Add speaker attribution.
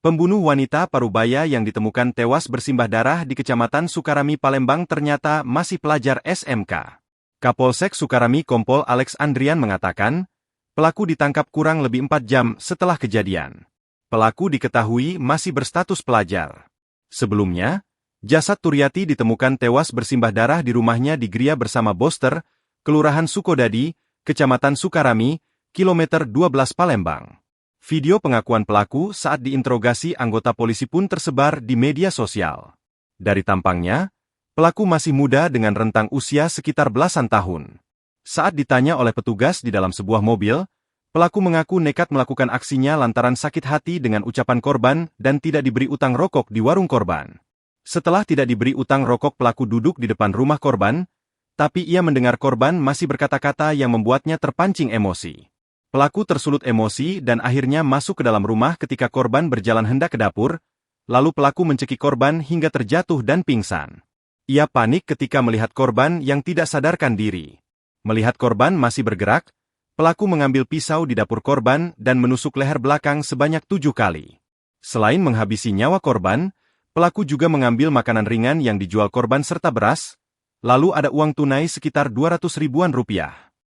Speaker 1: Pembunuh wanita Parubaya yang ditemukan tewas bersimbah darah di Kecamatan Sukarami, Palembang ternyata masih pelajar SMK. Kapolsek Sukarami Kompol Alex Andrian mengatakan, pelaku ditangkap kurang lebih 4 jam setelah kejadian. Pelaku diketahui masih berstatus pelajar. Sebelumnya, jasad Turyati ditemukan tewas bersimbah darah di rumahnya di Gria bersama Boster, Kelurahan Sukodadi, Kecamatan Sukarami, kilometer 12 Palembang. Video pengakuan pelaku saat diinterogasi anggota polisi pun tersebar di media sosial. Dari tampangnya, pelaku masih muda dengan rentang usia sekitar belasan tahun. Saat ditanya oleh petugas di dalam sebuah mobil, pelaku mengaku nekat melakukan aksinya lantaran sakit hati dengan ucapan korban dan tidak diberi utang rokok di warung korban. Setelah tidak diberi utang rokok, pelaku duduk di depan rumah korban, tapi ia mendengar korban masih berkata-kata yang membuatnya terpancing emosi. Pelaku tersulut emosi dan akhirnya masuk ke dalam rumah ketika korban berjalan hendak ke dapur, lalu pelaku mencekik korban hingga terjatuh dan pingsan. Ia panik ketika melihat korban yang tidak sadarkan diri. Melihat korban masih bergerak, pelaku mengambil pisau di dapur korban dan menusuk leher belakang sebanyak 7 kali. Selain menghabisi nyawa korban, pelaku juga mengambil makanan ringan yang dijual korban serta beras, lalu ada uang tunai sekitar 200 ribuan rupiah.